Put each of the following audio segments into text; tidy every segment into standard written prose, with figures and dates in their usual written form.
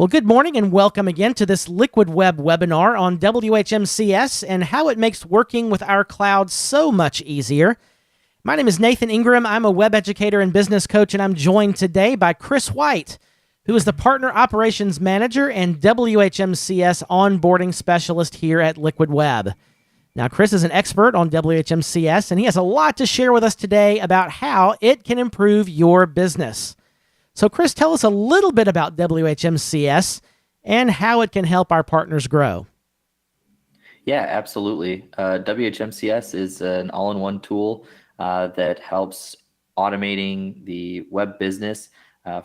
Well, good morning and welcome again to this Liquid Web webinar on WHMCS and how it makes working with our cloud so much easier. My name is Nathan Ingram. I'm a web educator and business coach, and I'm joined today by Chris White, who is the Partner Operations Manager and WHMCS Onboarding Specialist here at Liquid Web. Now, Chris is an expert on WHMCS, and he has a lot to share with us today about how it can improve your business. So, Chris, tell us a little bit about WHMCS and how it can help our partners grow. Yeah, absolutely. WHMCS is an all-in-one tool that helps automating the web business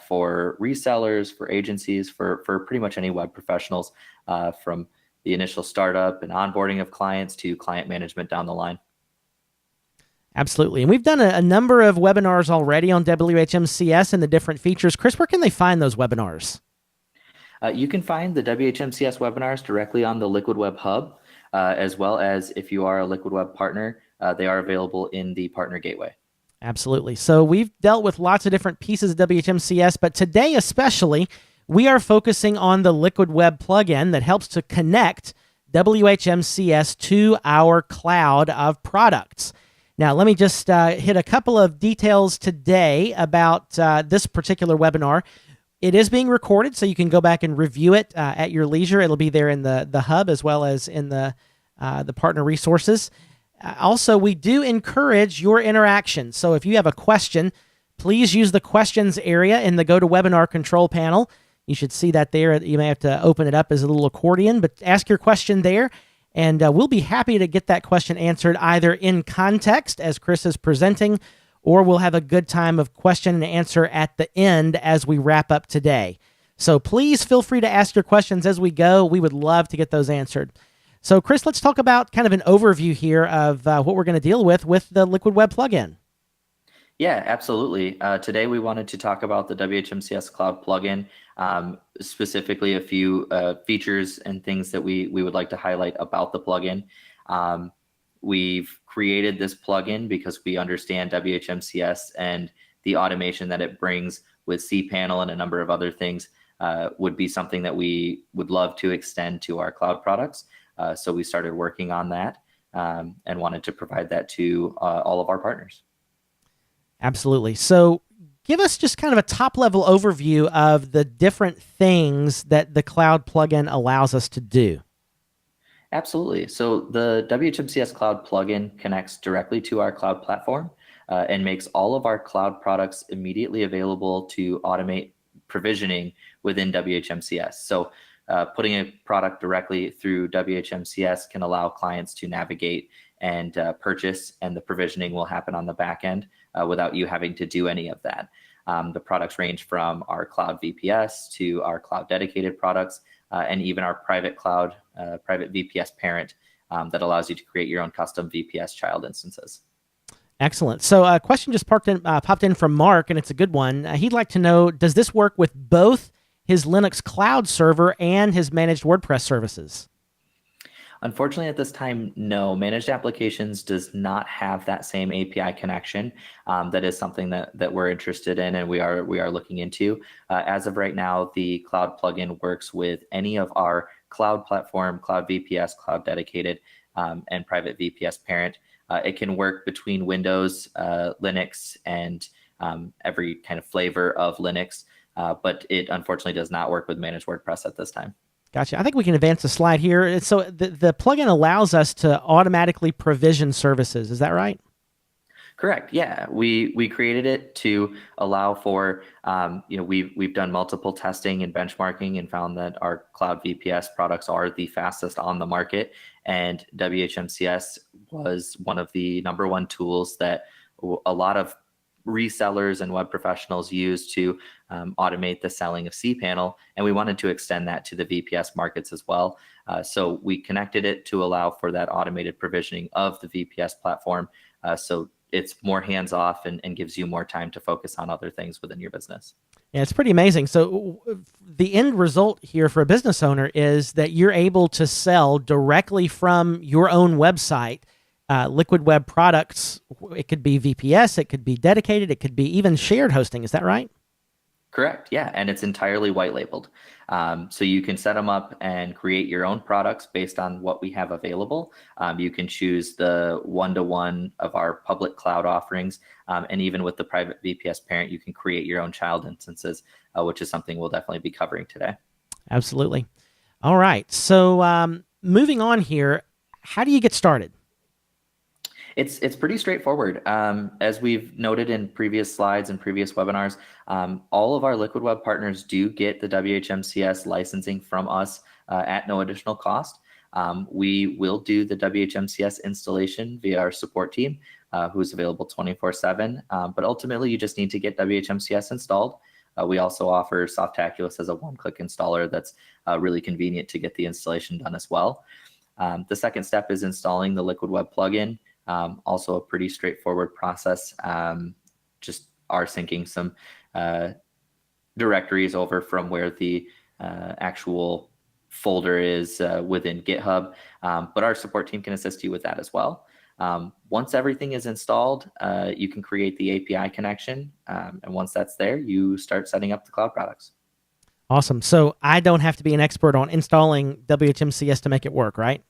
for resellers, for agencies, for pretty much any web professionals, from the initial startup and onboarding of clients to client management down the line. Absolutely. And we've done a number of webinars already on WHMCS and the different features. Chris, where can they find those webinars? You can find the WHMCS webinars directly on the Liquid Web Hub, as well as if you are a Liquid Web partner, they are available in the Partner Gateway. Absolutely. So we've dealt with lots of different pieces of WHMCS, but today especially, we are focusing on the Liquid Web plugin that helps to connect WHMCS to our cloud of products. Now, let me just hit a couple of details today about this particular webinar. It is being recorded, so you can go back and review it at your leisure. It'll be there in the hub as well as in the partner resources. Also, we do encourage your interaction. So if you have a question, please use the questions area in the GoToWebinar control panel. You should see that there. You may have to open it up as a little accordion, but ask your question there. And we'll be happy to get that question answered either in context as Chris is presenting, or we'll have a good time of question and answer at the end as we wrap up today. So please feel free to ask your questions as we go. We would love to get those answered. So Chris, let's talk about kind of an overview here of what we're going to deal with the Liquid Web plugin. Yeah, absolutely. Today we wanted to talk about the WHMCS Cloud plugin, specifically a few features and things that we would like to highlight about the plugin. We've created this plugin because we understand WHMCS and the automation that it brings with Cpanel and a number of other things would be something that we would love to extend to our cloud products. So we started working on that and wanted to provide that to all of our partners. Absolutely. So give us just kind of a top-level overview of the different things that the cloud plugin allows us to do. Absolutely. So the WHMCS Cloud plugin connects directly to our cloud platform and makes all of our cloud products immediately available to automate provisioning within WHMCS. So putting a product directly through WHMCS can allow clients to navigate and purchase, and the provisioning will happen on the back end without you having to do any of that. The products range from our cloud VPS to our cloud dedicated products, and even our private cloud, Private VPS Parent, that allows you to create your own custom VPS child instances. Excellent. So a question just popped in from Mark, and it's a good one. He'd like to know, does this work with both his Linux cloud server and his managed WordPress services? Unfortunately, at this time, no. Managed Applications does not have that same API connection. That is something that we're interested in and we are looking into. As of right now, the cloud plugin works with any of our cloud platform, cloud VPS, cloud dedicated, and private VPS parent. It can work between Windows, Linux, and every kind of flavor of Linux, but it unfortunately does not work with managed WordPress at this time. Gotcha. I think we can advance the slide here. So the plugin allows us to automatically provision services. Is that right? Correct. Yeah, we created it to allow for, we've done multiple testing and benchmarking and found that our cloud VPS products are the fastest on the market. And WHMCS was one of the #1 tools that a lot of resellers and web professionals use to automate the selling of Cpanel, and we wanted to extend that to the VPS markets as well. So we connected it to allow for that automated provisioning of the VPS platform, so it's more hands-off and gives you more time to focus on other things within your business. Yeah, it's pretty amazing. So the end result here for a business owner is that you're able to sell directly from your own website Liquid Web products. It could be VPS, it could be dedicated, it could be even shared hosting. Is that right? Correct. Yeah. And it's entirely white labeled. So you can set them up and create your own products based on what we have available. You can choose the one-to-one of our public cloud offerings. And even with the private VPS parent, you can create your own child instances, which is something we'll definitely be covering today. Absolutely. All right. So moving on here, how do you get started? It's pretty straightforward. As we've noted in previous slides and previous webinars, all of our Liquid Web partners do get the WHMCS licensing from us at no additional cost. We will do the WHMCS installation via our support team, who's available 24/7. But ultimately, you just need to get WHMCS installed. We also offer Softaculous as a one-click installer that's really convenient to get the installation done as well. The second step is installing the Liquid Web plugin. Also a pretty straightforward process. Just syncing some directories over from where the actual folder is within GitHub. But our support team can assist you with that as well. Once everything is installed, you can create the API connection. And once that's there, you start setting up the cloud products. Awesome. So I don't have to be an expert on installing WHMCS to make it work, right?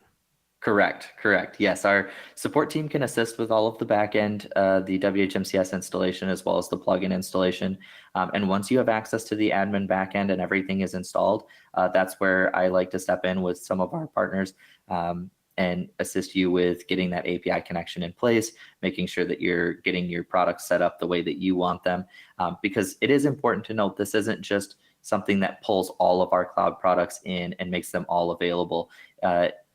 Correct. Yes, our support team can assist with all of the backend, the WHMCS installation, as well as the plugin installation. And once you have access to the admin backend and everything is installed, that's where I like to step in with some of our partners and assist you with getting that API connection in place, making sure that you're getting your products set up the way that you want them. Because it is important to note this isn't just something that pulls all of our cloud products in and makes them all available.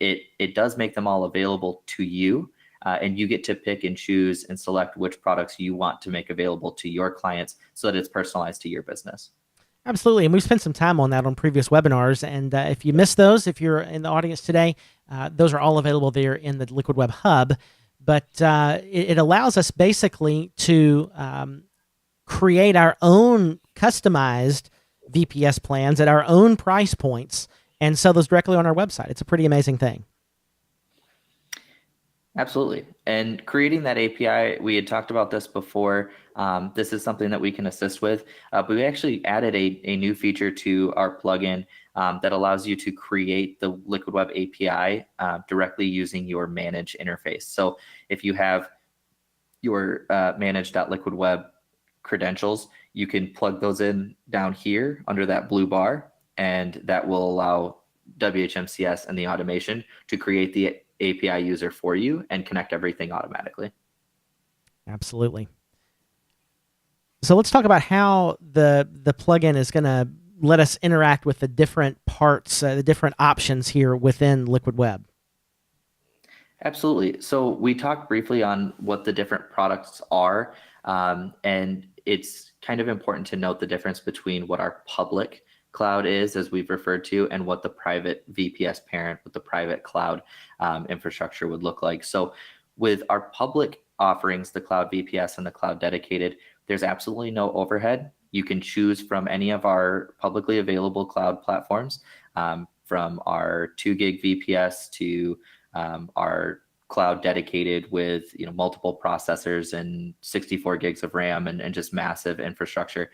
It does make them all available to you, and you get to pick and choose and select which products you want to make available to your clients so that it's personalized to your business. Absolutely. And we've spent some time on that on previous webinars. And if you missed those, if you're in the audience today, those are all available there in the Liquid Web Hub. But it allows us basically to create our own customized VPS plans at our own price points and sell those directly on our website. It's a pretty amazing thing. Absolutely. And creating that API, we had talked about this before. This is something that we can assist with, but we actually added a new feature to our plugin that allows you to create the Liquid Web API directly using your manage interface. So if you have your manage.liquidweb credentials, you can plug those in down here under that blue bar, and that will allow WHMCS and the automation to create the API user for you and connect everything automatically. Absolutely. So let's talk about how the plugin is going to let us interact with the different parts, the different options here within Liquid Web. Absolutely. So we talked briefly on what the different products are, and it's kind of important to note the difference between what our public cloud is, as we've referred to, and what the private VPS parent with the private cloud infrastructure would look like. So with our public offerings, the cloud VPS and the cloud dedicated, there's absolutely no overhead. You can choose from any of our publicly available cloud platforms, from our 2 gig VPS to our cloud dedicated with multiple processors and 64 gigs of RAM and just massive infrastructure.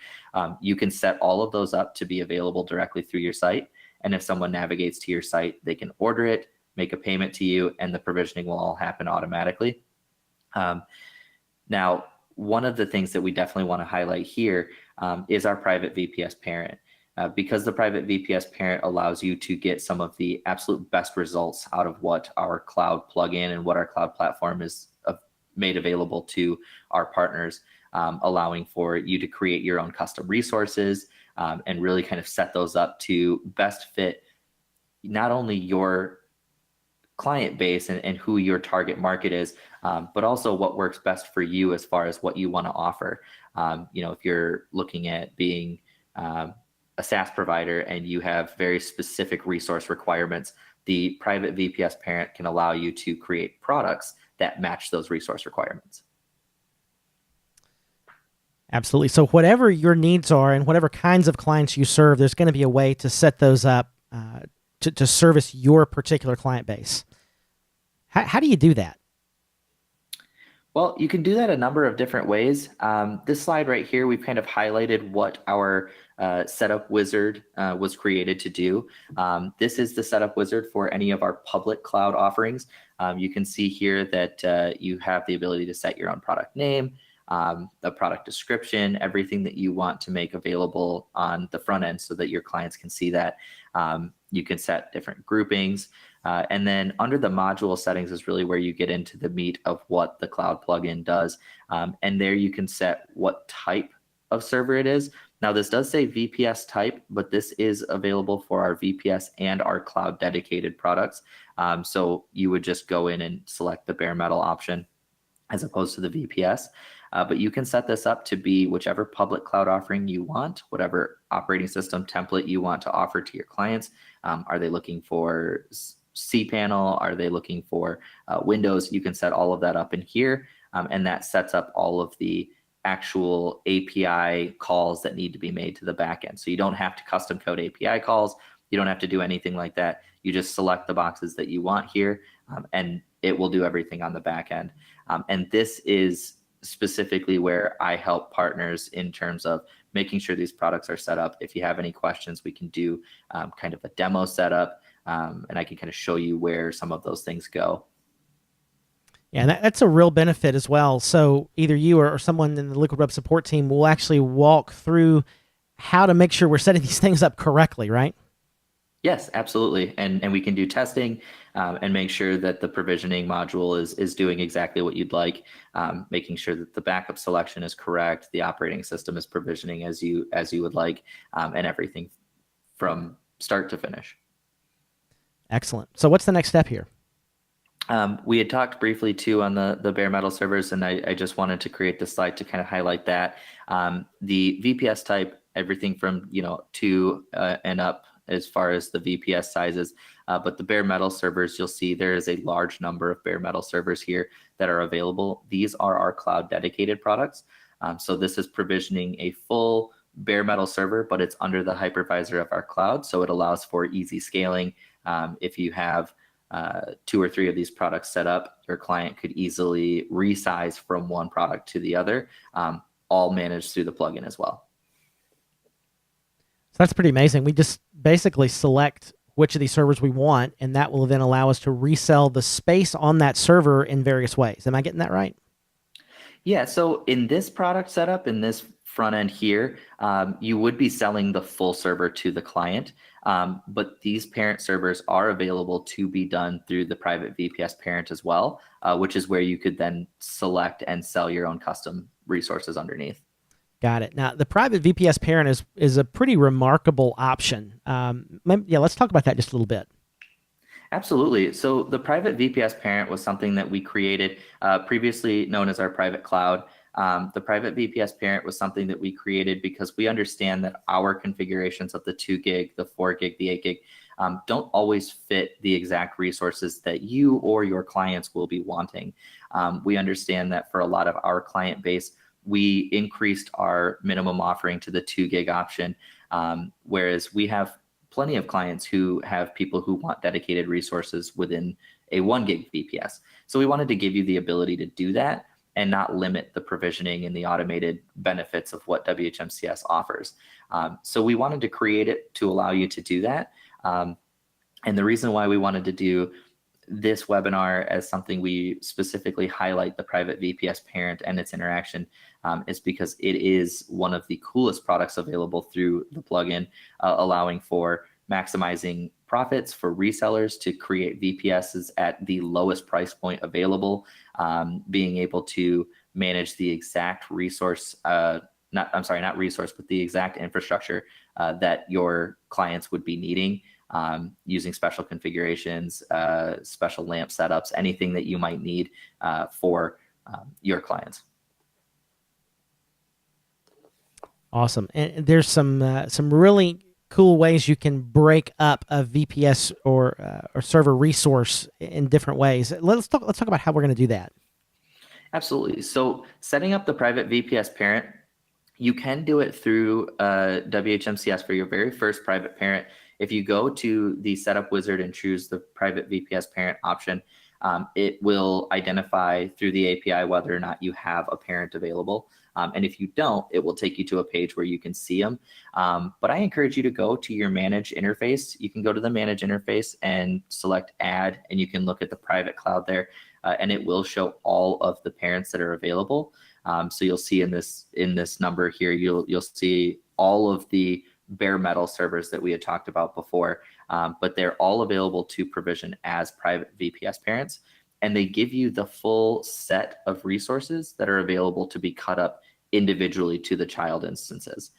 You can set all of those up to be available directly through your site. And if someone navigates to your site, they can order it, make a payment to you, and the provisioning will all happen automatically. Now, one of the things that we definitely want to highlight here is our private VPS parent. Because the private VPS parent allows you to get some of the absolute best results out of what our cloud plugin and what our cloud platform is made available to our partners, allowing for you to create your own custom resources and really kind of set those up to best fit not only your client base and who your target market is, but also what works best for you as far as what you want to offer. If you're looking at being a SaaS provider and you have very specific resource requirements, the private VPS parent can allow you to create products that match those resource requirements. Absolutely. So whatever your needs are and whatever kinds of clients you serve, there's going to be a way to set those up to service your particular client base. How do you do that? Well, you can do that a number of different ways. This slide right here, we've kind of highlighted what our setup wizard was created to do. This is the setup wizard for any of our public cloud offerings. You can see here that you have the ability to set your own product name, the product description, everything that you want to make available on the front end so that your clients can see that. You can set different groupings. And then under the module settings is really where you get into the meat of what the cloud plugin does. And there you can set what type of server it is. Now this does say VPS type, but this is available for our VPS and our cloud dedicated products. So you would just go in and select the bare metal option as opposed to the VPS. But you can set this up to be whichever public cloud offering you want, whatever operating system template you want to offer to your clients. Are they looking for Cpanel? Are they looking for Windows? You can set all of that up in here, and that sets up all of the actual API calls that need to be made to the backend. So you don't have to custom code API calls. You don't have to do anything like that. You just select the boxes that you want here, and it will do everything on the backend. And this is specifically where I help partners in terms of making sure these products are set up. If you have any questions, we can do kind of a demo setup, and I can kind of show you where some of those things go. Yeah, that's a real benefit as well. So either you or someone in the Liquid Web support team will actually walk through how to make sure we're setting these things up correctly, right? Yes, absolutely. And we can do testing and make sure that the provisioning module is doing exactly what you'd like, making sure that the backup selection is correct, the operating system is provisioning as you would like, and everything from start to finish. Excellent. So what's the next step here? We had talked briefly too on the bare metal servers, and I just wanted to create this slide to kind of highlight that. The VPS type, everything from 2 and up as far as the VPS sizes, but the bare metal servers, you'll see there is a large number of bare metal servers here that are available. These are our cloud dedicated products. So this is provisioning a full bare metal server, but it's under the hypervisor of our cloud. So it allows for easy scaling. If you have 2 or 3 of these products set up, your client could easily resize from one product to the other, all managed through the plugin as well. So that's pretty amazing. We just basically select which of these servers we want, and that will then allow us to resell the space on that server in various ways. Am I getting that right? Yeah, so in this product setup, in this front end here, you would be selling the full server to the client, but these parent servers are available to be done through the Private VPS Parent as well, which is where you could then select and sell your own custom resources underneath. Got it. Now, the Private VPS Parent is a pretty remarkable option. Yeah, let's talk about that just a little bit. Absolutely. So the Private VPS Parent was something that we created previously known as our private cloud. The Private VPS Parent was something that we created because we understand that our configurations of the 2 gig, the 4 gig, the 8 gig don't always fit the exact resources that you or your clients will be wanting. We understand that for a lot of our client base, we increased our minimum offering to the 2 gig option, whereas we have plenty of clients who have people who want dedicated resources within a 1 gig VPS. So we wanted to give you the ability to do that and not limit the provisioning and the automated benefits of what WHMCS offers. So we wanted to create it to allow you to do that. And the reason why we wanted to do this webinar as something we specifically highlight the Private VPS Parent and its interaction is because it is one of the coolest products available through the plugin, allowing for maximizing profits for resellers to create VPSs at the lowest price point available, being able to manage the exact resource, not resource, but the exact infrastructure that your clients would be needing, using special configurations, special LAMP setups, anything that you might need for your clients. Awesome. And there's some really cool ways you can break up a VPS or server resource in different ways. Let's talk about how we're going to do that. Absolutely. So setting up the Private VPS Parent, you can do it through WHMCS for your very first private parent. If you go to the setup wizard and choose the Private VPS Parent option, it will identify through the API whether or not you have a parent available. And if you don't, it will take you to a page where you can see them. But I encourage you to go to your manage interface. You can go to the manage interface and select add, and you can look at the private cloud there, and it will show all of the parents that are available. So you'll see in this number here, you'll see all of the bare metal servers that we had talked about before, but they're all available to provision as private VPS parents, and they give you the full set of resources that are available to be cut up individually to the child instances.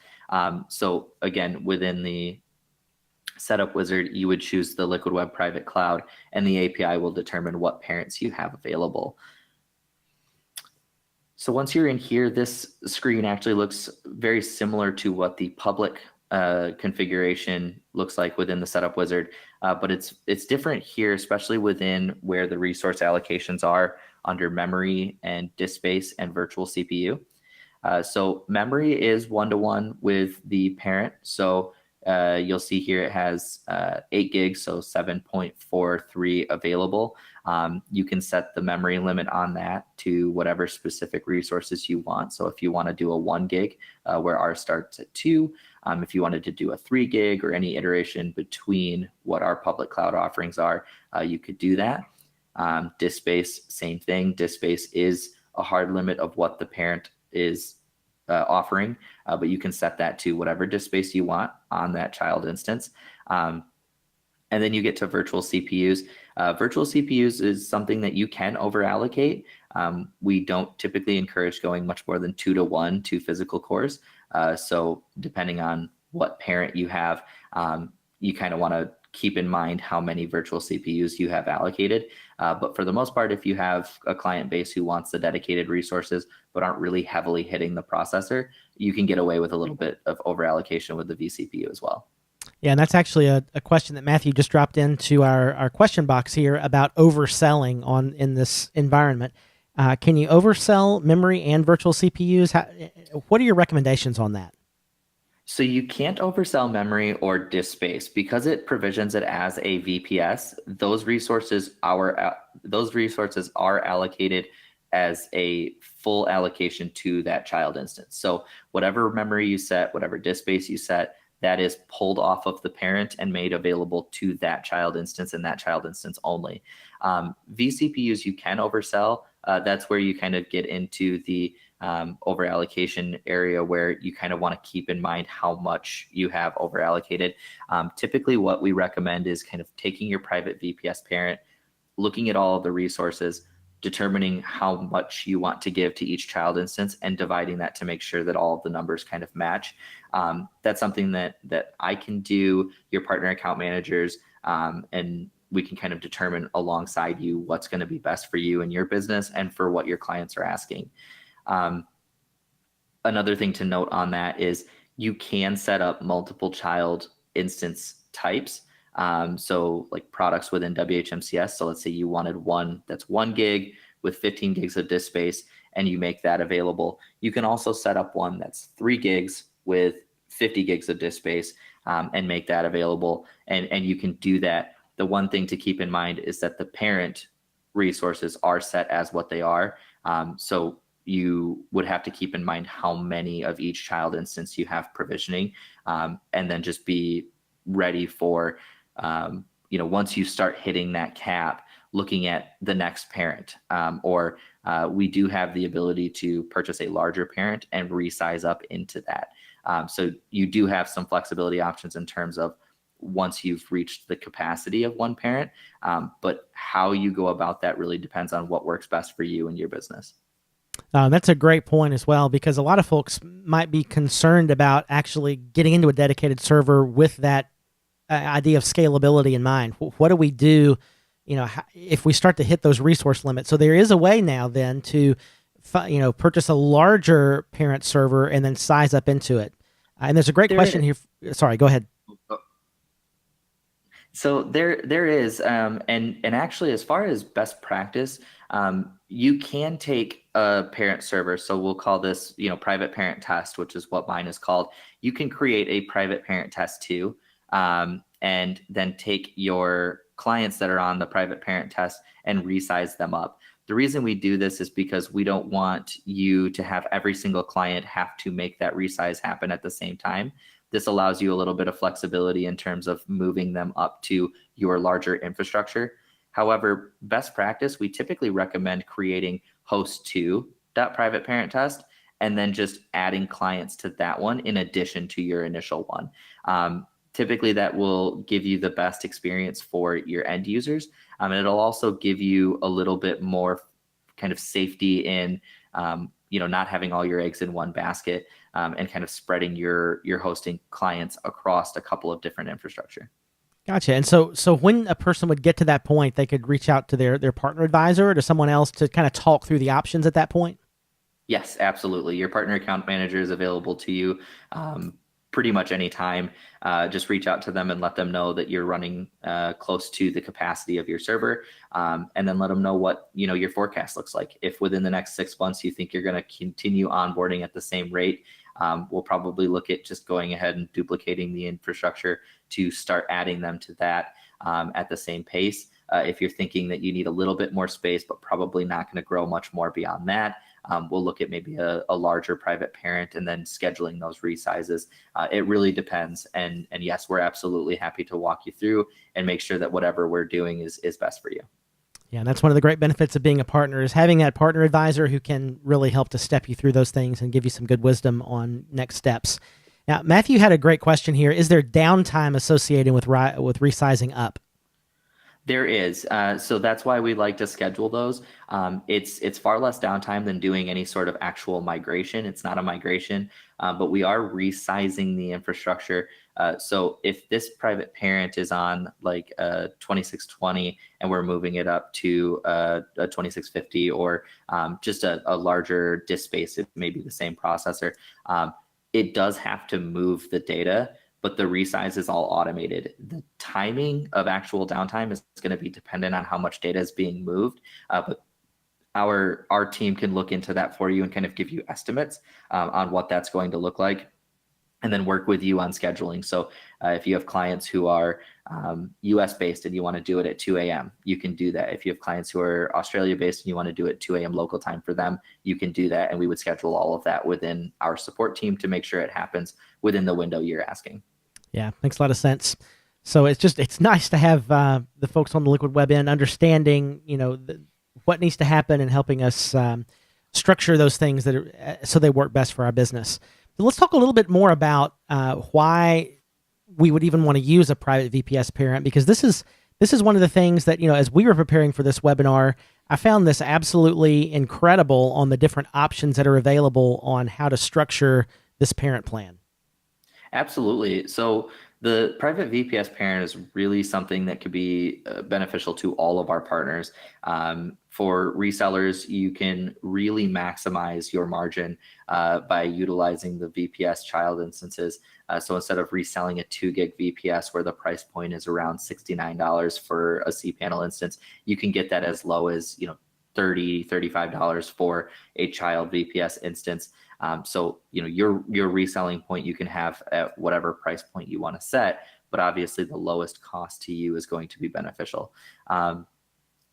So again, within the setup wizard, you would choose the Liquid Web Private Cloud, and the API will determine what parents you have available. So once you're in here, this screen actually looks very similar to what the public configuration looks like within the setup wizard, but it's different here, especially within where the resource allocations are under memory and disk space and virtual CPU. So memory is 1-to-1 with the parent. So you'll see here it has 8 gigs, so 7.43 available. You can set the memory limit on that to whatever specific resources you want. So if you want to do a 1 gig, where ours starts at 2, if you wanted to do a 3 gig or any iteration between what our public cloud offerings are, you could do that. Disk space, same thing. Disk space is a hard limit of what the parent is offering, but you can set that to whatever disk space you want on that child instance. And then you get to virtual CPUs. Virtual CPUs is something that you can over allocate. We don't typically encourage going much more than 2-to-1 to physical cores. So depending on what parent you have, you kind of want to keep in mind how many virtual CPUs you have allocated. But for the most part, if you have a client base who wants the dedicated resources but aren't really heavily hitting the processor, you can get away with a little bit of over allocation with the vCPU as well. Yeah, and that's actually a question that Matthew just dropped into our question box here about overselling in this environment. Can you oversell memory and virtual CPUs? What are your recommendations on that? So you can't oversell memory or disk space because it provisions it as a VPS. Those resources are allocated as a full allocation to that child instance. So whatever memory you set, whatever disk space you set, that is pulled off of the parent and made available to that child instance and that child instance only. vCPUs you can oversell. That's where you kind of get into the over allocation area where you kind of want to keep in mind how much you have over allocated. Typically what we recommend is kind of taking your private VPS parent, looking at all of the resources, determining how much you want to give to each child instance and dividing that to make sure that all of the numbers kind of match. That's something that I can do, your partner account managers, and we can kind of determine alongside you what's going to be best for you and your business and for what your clients are asking. Another thing to note on that is you can set up multiple child instance types. So like products within WHMCS. So let's say you wanted one that's 1 gig with 15 gigs of disk space, and you make that available. You can also set up one that's 3 gigs with 50 gigs of disk space, and make that available. And you can do that. The one thing to keep in mind is that the parent resources are set as what they are. So you would have to keep in mind how many of each child instance you have provisioning, and then just be ready for, once you start hitting that cap, looking at the next parent, or we do have the ability to purchase a larger parent and resize up into that. So you do have some flexibility options in terms of once you've reached the capacity of one parent, but how you go about that really depends on what works best for you and your business. That's a great point as well, because a lot of folks might be concerned about actually getting into a dedicated server with that idea of scalability in mind. What do we do, if we start to hit those resource limits? So there is a way now then to, purchase a larger parent server and then size up into it. And there's a great question here. Sorry, go ahead. So there is, and actually, as far as best practice, you can take a parent server. So we'll call this, private parent test, which is what mine is called. You can create a private parent test too, and then take your clients that are on the private parent test and resize them up. The reason we do this is because we don't want you to have every single client have to make that resize happen at the same time. This allows you a little bit of flexibility in terms of moving them up to your larger infrastructure. However, best practice, we typically recommend creating host 2.private parent test and then just adding clients to that one in addition to your initial one. Typically, that will give you the best experience for your end users. And it'll also give you a little bit more kind of safety in not having all your eggs in one basket, and kind of spreading your hosting clients across a couple of different infrastructure. Gotcha. And so when a person would get to that point, they could reach out to their partner advisor or to someone else to kind of talk through the options at that point? Yes, absolutely. Your partner account manager is available to you pretty much any time. Just reach out to them and let them know that you're running close to the capacity of your server, and then let them know what your forecast looks like. If within the next 6 months you think you're going to continue onboarding at the same rate, we'll probably look at just going ahead and duplicating the infrastructure to start adding them to that at the same pace. If you're thinking that you need a little bit more space, but probably not going to grow much more beyond that, we'll look at maybe a larger private parent and then scheduling those resizes. It really depends. And yes, we're absolutely happy to walk you through and make sure that whatever we're doing is best for you. Yeah, and that's one of the great benefits of being a partner, is having that partner advisor who can really help to step you through those things and give you some good wisdom on next steps. Now, Matthew had a great question here. Is there downtime associated with resizing up? There is. So that's why we like to schedule those. It's far less downtime than doing any sort of actual migration. It's not a migration, but we are resizing the infrastructure. So if this private parent is on like a 2620 and we're moving it up to a 2650 or just a larger disk space, it may be the same processor, it does have to move the data, but the resize is all automated. The timing of actual downtime is going to be dependent on how much data is being moved, but our team can look into that for you and kind of give you estimates on what that's going to look like, and then work with you on scheduling. So if you have clients who are US based and you want to do it at 2 a.m., you can do that. If you have clients who are Australia based and you want to do it 2 a.m. local time for them, you can do that. And we would schedule all of that within our support team to make sure it happens within the window you're asking. Yeah, makes a lot of sense. So it's nice to have the folks on the Liquid Web end understanding, what needs to happen and helping us structure those things so they work best for our business. So let's talk a little bit more about why we would even want to use a private VPS parent, because this is one of the things that, as we were preparing for this webinar, I found this absolutely incredible on the different options that are available on how to structure this parent plan. Absolutely. So the private VPS parent is really something that could be beneficial to all of our partners. For resellers, you can really maximize your margin by utilizing the VPS child instances. So instead of reselling a 2 gig VPS where the price point is around $69 for a cPanel instance, you can get that as low as $30, $35 for a child VPS instance. So your reselling point you can have at whatever price point you want to set, but obviously the lowest cost to you is going to be beneficial.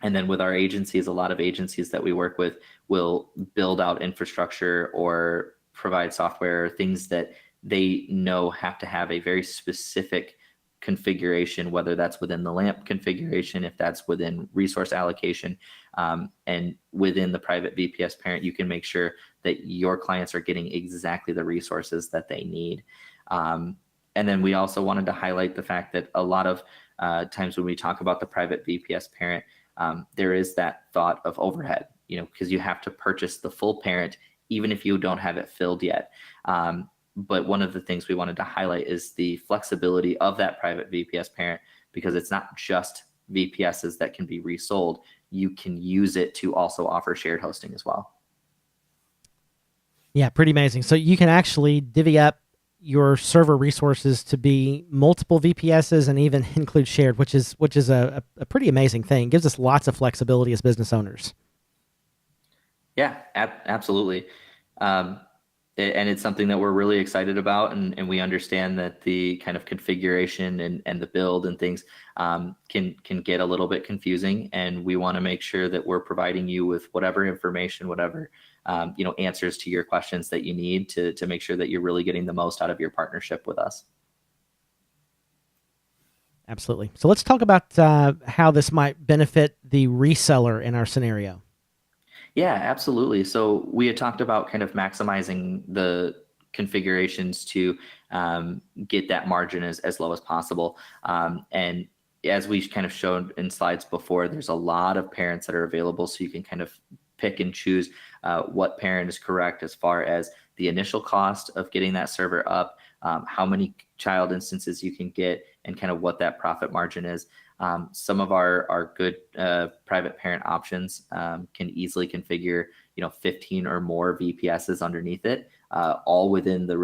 And then with our agencies, a lot of agencies that we work with will build out infrastructure or provide software, things that they know have to have a very specific configuration, whether that's within the LAMP configuration, if that's within resource allocation, and within the private VPS parent, you can make sure that your clients are getting exactly the resources that they need. And then we also wanted to highlight the fact that a lot of times when we talk about the private VPS parent, there is that thought of overhead, because you have to purchase the full parent, even if you don't have it filled yet. But one of the things we wanted to highlight is the flexibility of that private VPS parent, because it's not just VPSs that can be resold. You can use it to also offer shared hosting as well. Yeah, pretty amazing. So you can actually divvy up your server resources to be multiple VPSs and even include shared, which is a pretty amazing thing. It gives us lots of flexibility as business owners. Yeah, absolutely. And it's something that we're really excited about, and we understand that the kind of configuration and the build and things can get a little bit confusing, and we want to make sure that we're providing you with whatever information, whatever answers to your questions that you need to make sure that you're really getting the most out of your partnership with us. Absolutely. So let's talk about how this might benefit the reseller in our scenario. Yeah, absolutely. So we had talked about kind of maximizing the configurations to get that margin as low as possible. And as we kind of showed in slides before, there's a lot of parents that are available, so you can kind of pick and choose what parent is correct as far as the initial cost of getting that server up, how many child instances you can get, and kind of what that profit margin is. Some of our good private parent options can easily configure 15 or more VPSs underneath it, all within the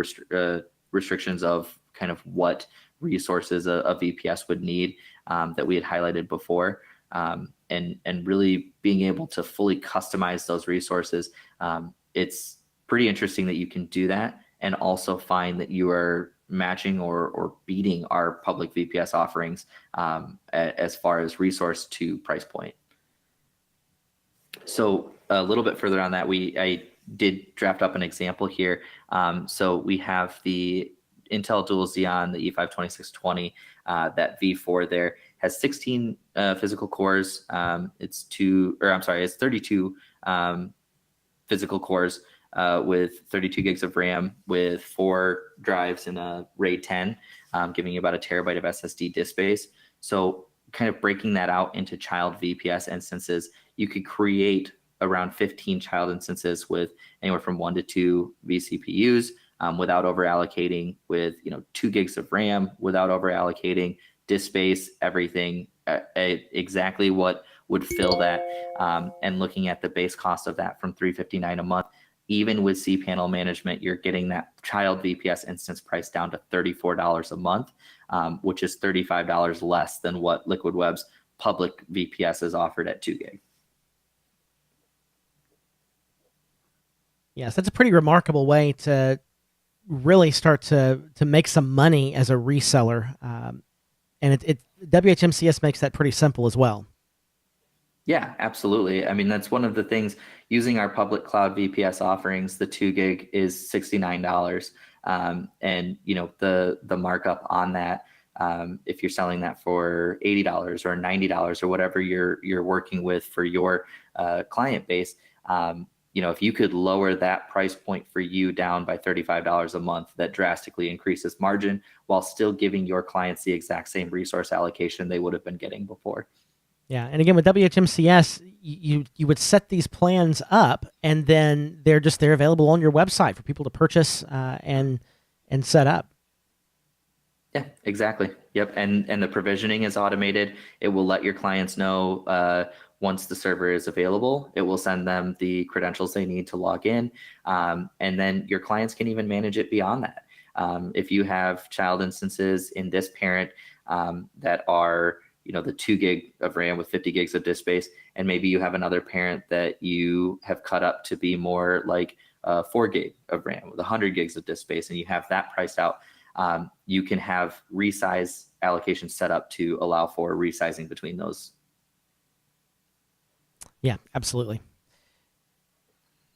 restrictions of kind of what resources a VPS would need that we had highlighted before, and really being able to fully customize those resources. It's pretty interesting that you can do that and also find that you are matching or beating our public VPS offerings as far as resource to price point. So a little bit further on that, I did draft up an example here. So we have the Intel Dual Xeon, the E5-2620, that V4 there has 16 physical cores. It's 32 physical cores with 32 gigs of RAM with 4 drives in a RAID 10, giving you about a terabyte of SSD disk space. So kind of breaking that out into child VPS instances, you could create around 15 child instances with anywhere from 1 to 2 vCPUs without over allocating, with 2 gigs of RAM without over allocating, disk space, everything exactly what would fill that. And looking at the base cost of that from $359 a month, even with cPanel management, you're getting that child VPS instance price down to $34 a month, which is $35 less than what Liquid Web's public VPS is offered at 2 gig. Yes, that's a pretty remarkable way to really start to make some money as a reseller. And WHMCS makes that pretty simple as well. Yeah, absolutely. I mean, that's one of the things using our public cloud VPS offerings. The 2 gig is $69, and the markup on that, if you're selling that for $80 or $90 or whatever you're working with for your client base, if you could lower that price point for you down by $35 a month, that drastically increases margin while still giving your clients the exact same resource allocation they would have been getting before. Yeah, and again with WHMCS, you would set these plans up, and then they're available on your website for people to purchase and set up. Yeah, exactly. Yep, and the provisioning is automated. It will let your clients know once the server is available. It will send them the credentials they need to log in, and then your clients can even manage it beyond that. If you have child instances in this parent that are the 2 gig of RAM with 50 gigs of disk space, and maybe you have another parent that you have cut up to be more like 4 gig of RAM with 100 gigs of disk space, and you have that priced out, you can have resize allocations set up to allow for resizing between those. Yeah, absolutely.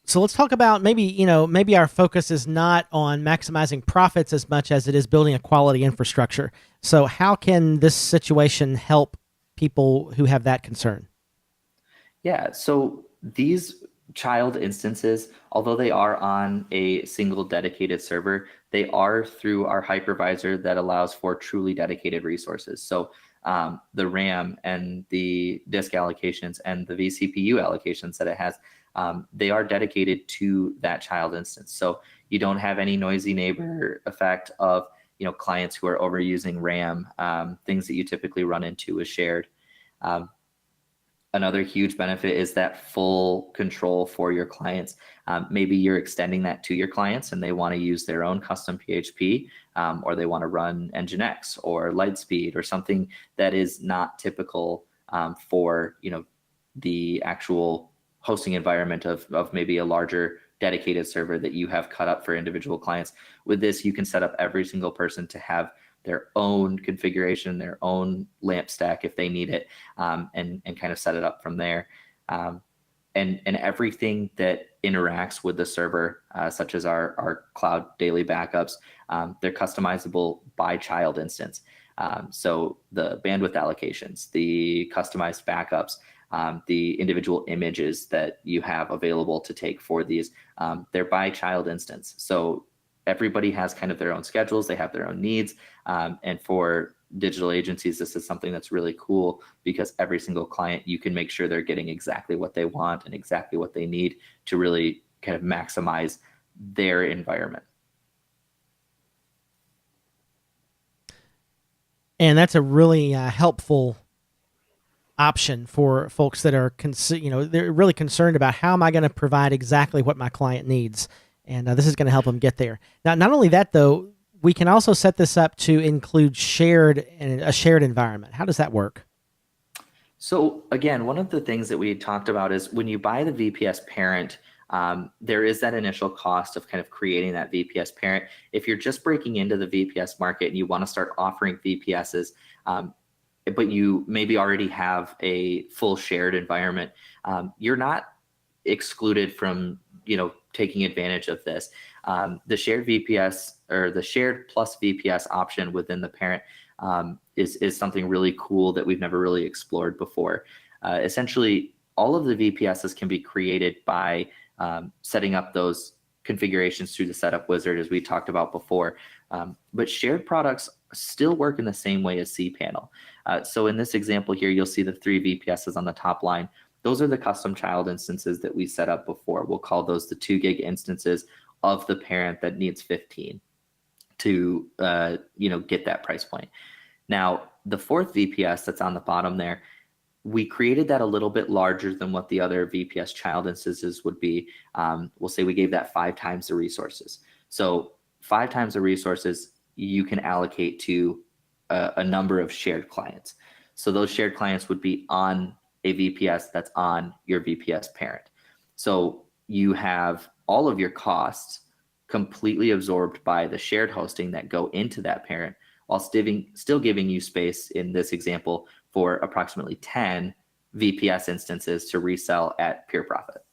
So let's talk about maybe our focus is not on maximizing profits as much as it is building a quality infrastructure. So how can this situation help people who have that concern? Yeah, so these child instances, although they are on a single dedicated server, they are through our hypervisor that allows for truly dedicated resources. So the RAM and the disk allocations and the vCPU allocations that it has, they are dedicated to that child instance. So you don't have any noisy neighbor effect of clients who are overusing RAM, things that you typically run into with shared. Another huge benefit is that full control for your clients. Maybe you're extending that to your clients and they want to use their own custom PHP, or they want to run Nginx or Lightspeed or something that is not typical for the actual hosting environment of maybe a larger dedicated server that you have cut up for individual clients. With this, you can set up every single person to have their own configuration, their own lamp stack if they need it, and kind of set it up from there. And everything that interacts with the server, such as our cloud daily backups, they're customizable by child instance. So the bandwidth allocations, the customized backups, the individual images that you have available to take for these, they're by child instance. So everybody has kind of their own schedules, they have their own needs. And for digital agencies, this is something that's really cool because every single client, you can make sure they're getting exactly what they want and exactly what they need to really kind of maximize their environment. And that's a really helpful option for folks that are, they're really concerned about how am I going to provide exactly what my client needs. And this is going to help them get there. Now, not only that, though, we can also set this up to include a shared environment. How does that work? So again, one of the things that we talked about is when you buy the VPS Parent, there is that initial cost of kind of creating that VPS Parent. If you're just breaking into the VPS market and you want to start offering VPSs, but you maybe already have a full shared environment, you're not excluded from, taking advantage of this. The shared VPS or the shared plus VPS option within the parent is something really cool that we've never really explored before. Essentially, all of the VPSs can be created by setting up those configurations through the setup wizard, as we talked about before. But shared products still work in the same way as Cpanel. So in this example here, you'll see the 3 VPSs on the top line. Those are the custom child instances that we set up before. We'll call those the 2 gig instances of the parent that needs 15 to get that price point. Now, the 4th VPS that's on the bottom there, we created that a little bit larger than what the other VPS child instances would be. We'll say we gave that 5 times the resources. So 5 times the resources you can allocate to a number of shared clients. So those shared clients would be on a VPS that's on your VPS parent. So you have all of your costs completely absorbed by the shared hosting that go into that parent, while still giving you space in this example for approximately 10 VPS instances to resell at pure profit.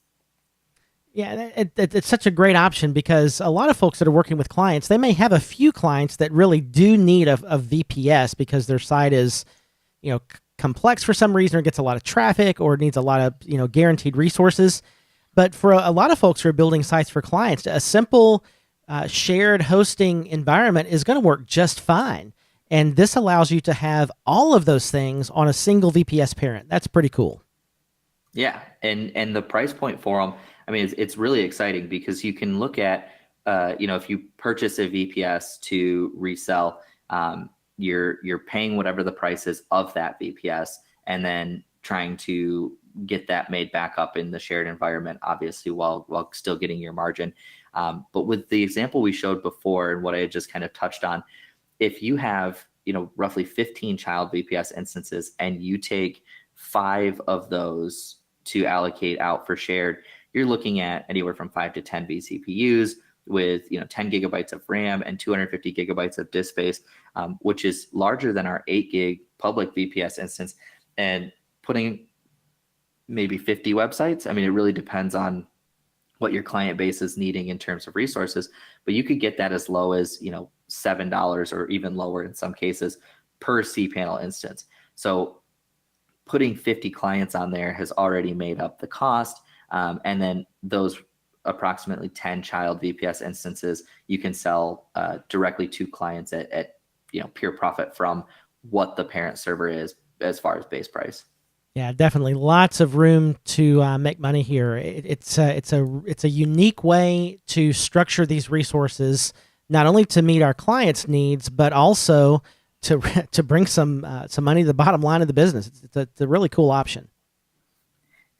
Yeah, it's such a great option because a lot of folks that are working with clients, they may have a few clients that really do need a VPS because their site is, complex for some reason, or gets a lot of traffic, or needs a lot of, guaranteed resources. But for a lot of folks who are building sites for clients, a simple shared hosting environment is going to work just fine. And this allows you to have all of those things on a single VPS parent. That's pretty cool. Yeah, and the price point for them, I mean, it's really exciting because you can look at, if you purchase a VPS to resell, you're paying whatever the price is of that VPS, and then trying to get that made back up in the shared environment, obviously, while still getting your margin. But with the example we showed before and what I had just kind of touched on, if you have, roughly 15 child VPS instances and you take 5 of those to allocate out for shared, you're looking at anywhere from 5 to 10 vCPUs with 10 gigabytes of RAM and 250 gigabytes of disk space, which is larger than our 8 gig public VPS instance, and putting maybe 50 websites. I mean, it really depends on what your client base is needing in terms of resources, but you could get that as low as $7 or even lower in some cases per Cpanel instance. So putting 50 clients on there has already made up the cost, and then those approximately 10 child VPS instances you can sell directly to clients at pure profit from what the parent server is as far as base price. Yeah, definitely lots of room to make money here. It's a unique way to structure these resources, not only to meet our clients' needs, but also to bring some money to the bottom line of the business. It's a really cool option.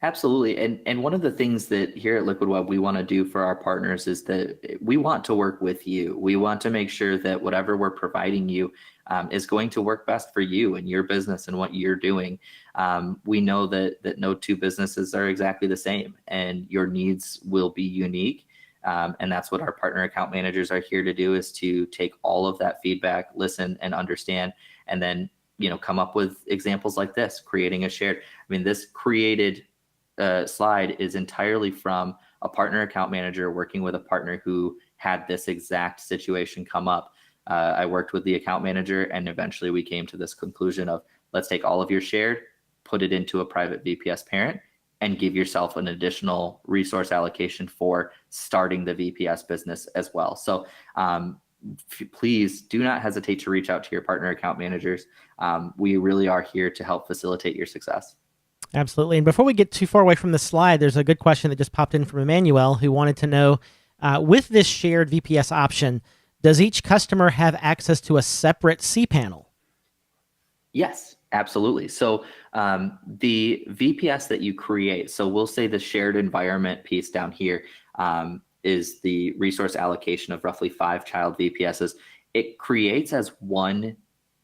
Absolutely. And one of the things that here at Liquid Web we want to do for our partners is that we want to work with you. We want to make sure that whatever we're providing you is going to work best for you and your business and what you're doing. We know that no two businesses are exactly the same, and your needs will be unique. And that's what our partner account managers are here to do, is to take all of that feedback, listen and understand, and then, come up with examples like this, creating a shared. I mean, this created slide is entirely from a partner account manager working with a partner who had this exact situation come up. I worked with the account manager, and eventually we came to this conclusion of, let's take all of your shared, put it into a private VPS parent, and give yourself an additional resource allocation for starting the VPS business as well. So please do not hesitate to reach out to your partner account managers. We really are here to help facilitate your success. Absolutely. And before we get too far away from the slide, there's a good question that just popped in from Emmanuel, who wanted to know, with this shared VPS option, does each customer have access to a separate cPanel? Yes, absolutely. So the VPS that you create, so we'll say the shared environment piece down here is the resource allocation of roughly 5 child VPSs. It creates as one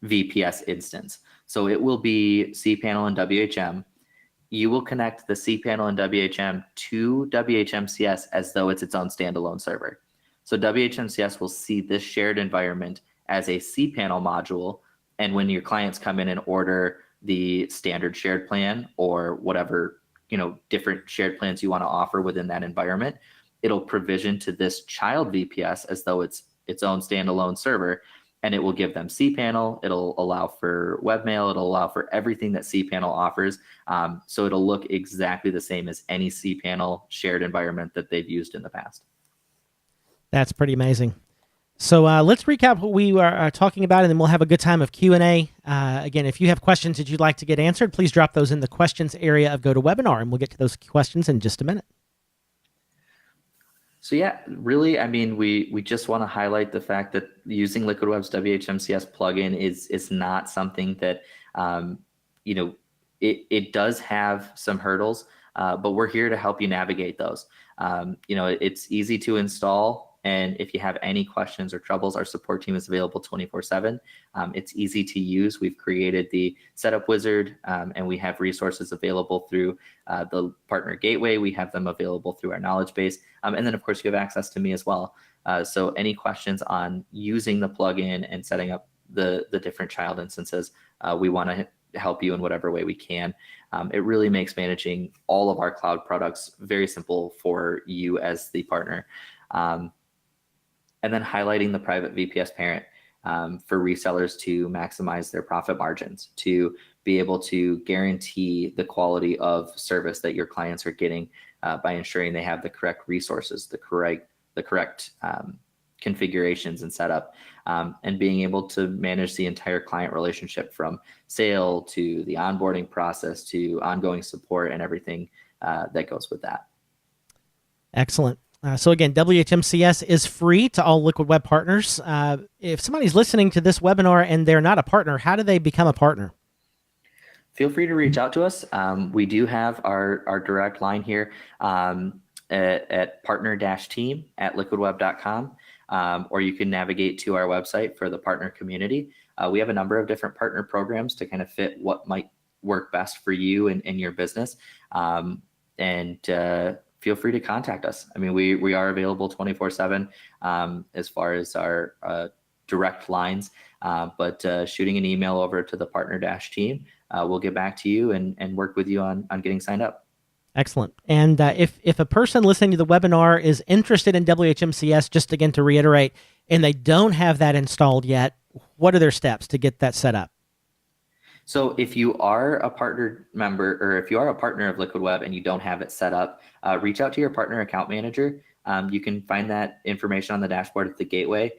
VPS instance. So it will be cPanel and WHM. You will connect the cPanel and WHM to WHMCS as though it's its own standalone server. So WHMCS will see this shared environment as a cPanel module. And when your clients come in and order the standard shared plan or whatever, different shared plans you want to offer within that environment, it'll provision to this child VPS as though it's its own standalone server. And it will give them cPanel. It'll allow for webmail. It'll allow for everything that cPanel offers. So it'll look exactly the same as any cPanel shared environment that they've used in the past. That's pretty amazing. So let's recap what we are talking about, and then we'll have a good time of Q&A. Again, if you have questions that you'd like to get answered, please drop those in the questions area of GoToWebinar, and we'll get to those questions in just a minute. So yeah, really, I mean, we just want to highlight the fact that using Liquid Web's WHMCS plugin is not something that, it does have some hurdles, but we're here to help you navigate those. It's easy to install. And if you have any questions or troubles, our support team is available 24/7. It's easy to use. We've created the setup wizard, and we have resources available through the partner gateway. We have them available through our knowledge base. And then, of course, you have access to me as well. So any questions on using the plugin and setting up the different child instances, we want to help you in whatever way we can. It really makes managing all of our cloud products very simple for you as the partner. And then highlighting the private VPS parent for resellers to maximize their profit margins, to be able to guarantee the quality of service that your clients are getting by ensuring they have the correct resources, the correct configurations and setup, and being able to manage the entire client relationship from sale to the onboarding process to ongoing support and everything that goes with that. Excellent. So again, WHMCS is free to all Liquid Web partners. If somebody's listening to this webinar and they're not a partner, how do they become a partner? Feel free to reach out to us. We do have our direct line here at partner-team@liquidweb.com, or you can navigate to our website for the partner community. We have a number of different partner programs to kind of fit what might work best for you and your business. Feel free to contact us. I mean, we are available 24/7 as far as our direct lines, but shooting an email over to the partner-team, we'll get back to you and work with you on getting signed up. Excellent. And if a person listening to the webinar is interested in WHMCS, just again to reiterate, and they don't have that installed yet, what are their steps to get that set up? So if you are a partner member, or if you are a partner of Liquid Web and you don't have it set up, reach out to your partner account manager. You can find that information on the dashboard at the gateway.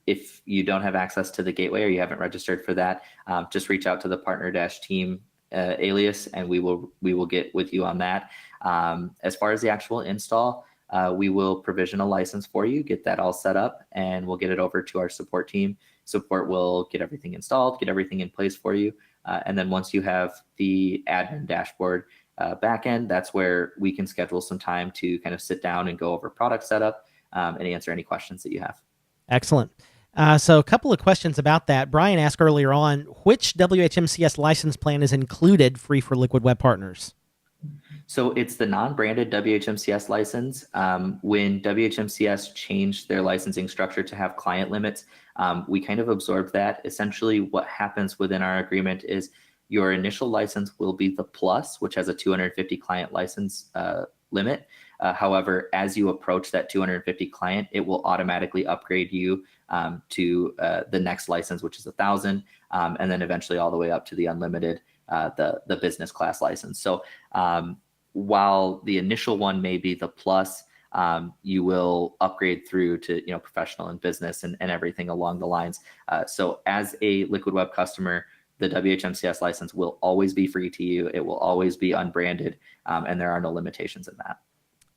If you don't have access to the gateway or you haven't registered for that, just reach out to the partner-team alias, and we will get with you on that. As far as the actual install, we will provision a license for you, get that all set up, and we'll get it over to our support team. Support will get everything installed, get everything in place for you. And then once you have the admin dashboard backend, that's where we can schedule some time to kind of sit down and go over product setup and answer any questions that you have. Excellent. So a couple of questions about that. Brian asked earlier on, which WHMCS license plan is included free for Liquid Web partners? So it's the non-branded WHMCS license. When WHMCS changed their licensing structure to have client limits, we kind of absorbed that. Essentially, what happens within our agreement is your initial license will be the Plus, which has a 250 client license limit. However, as you approach that 250 client, it will automatically upgrade you to the next license, which is 1,000, and then eventually all the way up to the unlimited, the business class license. So while the initial one may be the Plus, you will upgrade through to professional and business and everything along the lines. So as a Liquid Web customer, the WHMCS license will always be free to you. It will always be unbranded, and there are no limitations in that.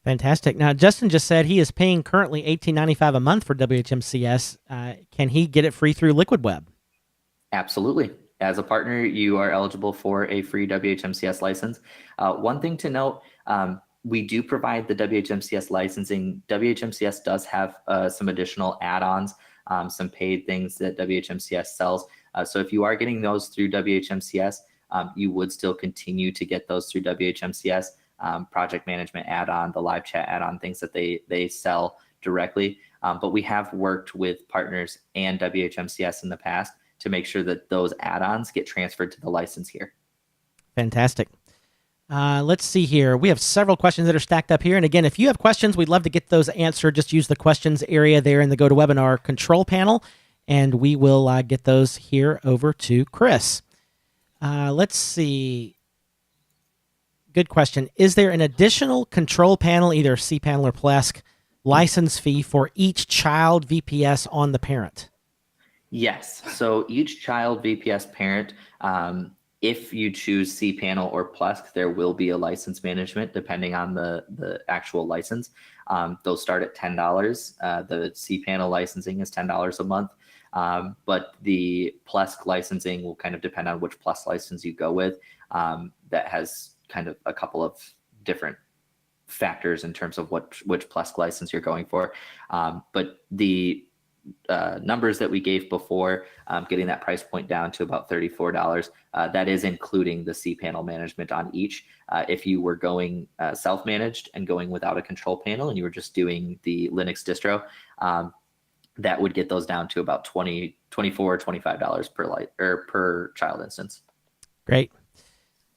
Fantastic. Now, Justin just said he is paying currently $18.95 a month for WHMCS. Can he get it free through Liquid Web? Absolutely. As a partner, you are eligible for a free WHMCS license. One thing to note, we do provide the WHMCS licensing. WHMCS does have some additional add-ons, some paid things that WHMCS sells. So if you are getting those through WHMCS, you would still continue to get those through WHMCS. Project management add-on, the live chat add-on, things that they sell directly. But we have worked with partners and WHMCS in the past to make sure that those add-ons get transferred to the license here. Fantastic. Let's see here. We have several questions that are stacked up here. And again, if you have questions, we'd love to get those answered. Just use the questions area there in the GoToWebinar control panel, and we will get those here over to Chris. Let's see. Good question. Is there an additional control panel, either Cpanel or Flask, license fee for each child VPS on the parent? Yes. So each child VPS parent, if you choose Cpanel or Flask, there will be a license management depending on the actual license. Those start at $10. The Cpanel licensing is $10 a month. But the Flask licensing will kind of depend on which Plus license you go with. That has kind of a couple of different factors in terms of which Plus license you're going for. But the numbers that we gave before, getting that price point down to about $34, that is including the Cpanel management on each. If you were going self-managed and going without a control panel and you were just doing the Linux distro, that would get those down to about $24, $25 per child instance. Great.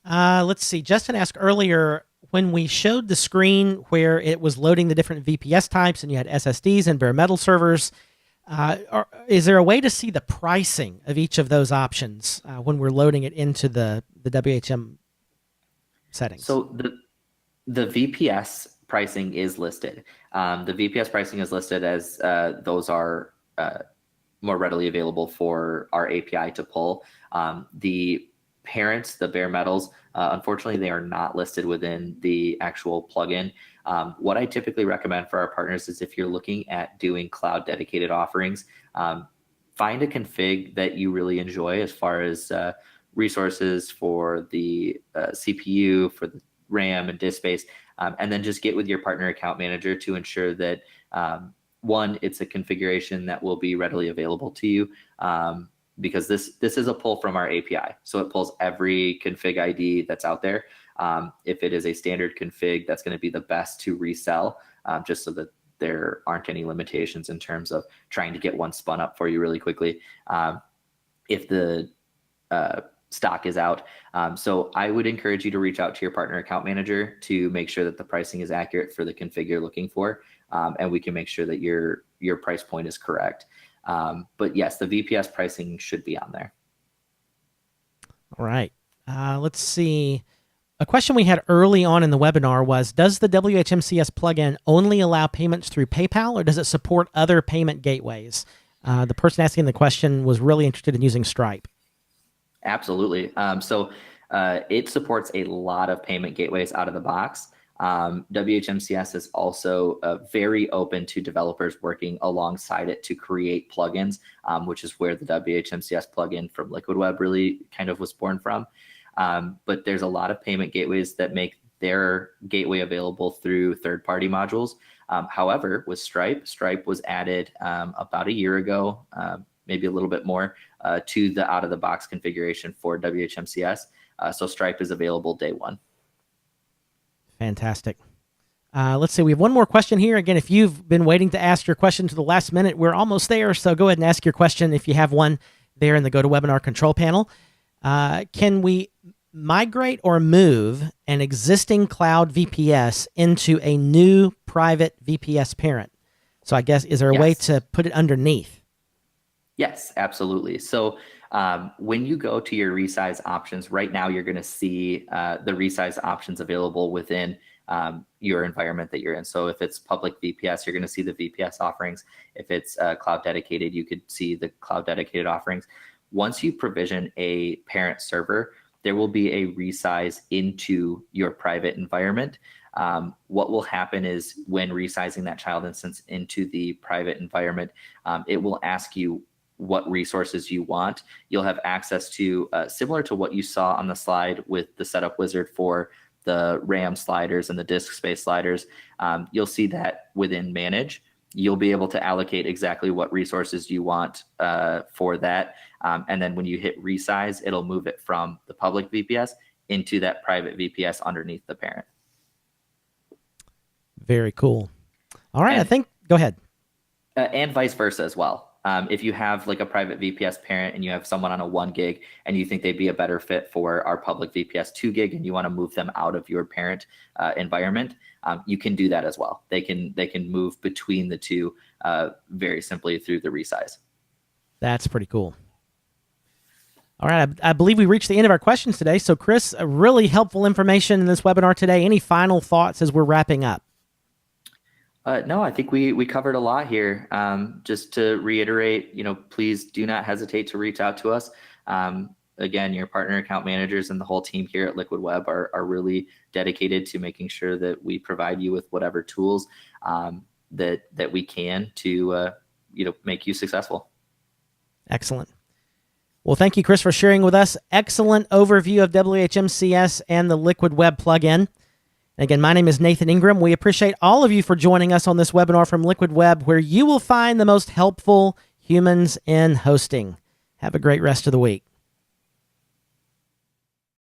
Let's see. Justin asked earlier, when we showed the screen where it was loading the different VPS types and you had SSDs and bare metal servers, is there a way to see the pricing of each of those options when we're loading it into the WHM settings? So the VPS pricing is listed. The VPS pricing is listed as those are more readily available for our API to pull. The parents, the bare metals, unfortunately, they are not listed within the actual plugin. What I typically recommend for our partners is if you're looking at doing cloud dedicated offerings, find a config that you really enjoy as far as resources for the CPU, for the RAM and disk space, and then just get with your partner account manager to ensure that one, it's a configuration that will be readily available to you. Because this is a pull from our API. So it pulls every config ID that's out there. If it is a standard config, that's going to be the best to resell, just so that there aren't any limitations in terms of trying to get one spun up for you really quickly if the stock is out. So I would encourage you to reach out to your partner account manager to make sure that the pricing is accurate for the config you're looking for, and we can make sure that your price point is correct. But yes, the VPS pricing should be on there. All right. Let's see. A question we had early on in the webinar was, does the WHMCS plugin only allow payments through PayPal, or does it support other payment gateways? The person asking the question was really interested in using Stripe. Absolutely. So it supports a lot of payment gateways out of the box. WHMCS is also very open to developers working alongside it to create plugins, which is where the WHMCS plugin from Liquid Web really kind of was born from. But there's a lot of payment gateways that make their gateway available through third-party modules. However, with Stripe was added about a year ago, maybe a little bit more, to the out-of-the-box configuration for WHMCS. So Stripe is available day one. Fantastic. Let's see. We have one more question here. Again, if you've been waiting to ask your question to the last minute, we're almost there. So go ahead and ask your question if you have one there in the GoToWebinar control panel. Can we migrate or move an existing cloud VPS into a new private VPS parent? So I guess, is there a way to put it underneath? Yes, absolutely. So when you go to your resize options, right now you're going to see the resize options available within your environment that you're in. So if it's public VPS, you're going to see the VPS offerings. If it's cloud dedicated, you could see the cloud dedicated offerings. Once you provision a parent server, there will be a resize into your private environment. What will happen is when resizing that child instance into the private environment, it will ask you what resources you want. You'll have access to, similar to what you saw on the slide with the setup wizard for the RAM sliders and the disk space sliders. You'll see that within manage, you'll be able to allocate exactly what resources you want for that. And then when you hit resize, it'll move it from the public VPS into that private VPS underneath the parent. Very cool. All right, go ahead. And vice versa as well. If you have like a private VPS parent and you have someone on a 1 gig and you think they'd be a better fit for our public VPS 2 gig and you want to move them out of your parent environment, you can do that as well. They can move between the two very simply through the resize. That's pretty cool. All right, I believe we reached the end of our questions today. So Chris, really helpful information in this webinar today. Any final thoughts as we're wrapping up? No, I think we covered a lot here. Just to reiterate, please do not hesitate to reach out to us. Again, your partner account managers and the whole team here at Liquid Web are really dedicated to making sure that we provide you with whatever tools that we can to make you successful. Excellent. Well, thank you, Chris, for sharing with us. Excellent overview of WHMCS and the Liquid Web plugin. Again, my name is Nathan Ingram. We appreciate all of you for joining us on this webinar from Liquid Web, where you will find the most helpful humans in hosting. Have a great rest of the week.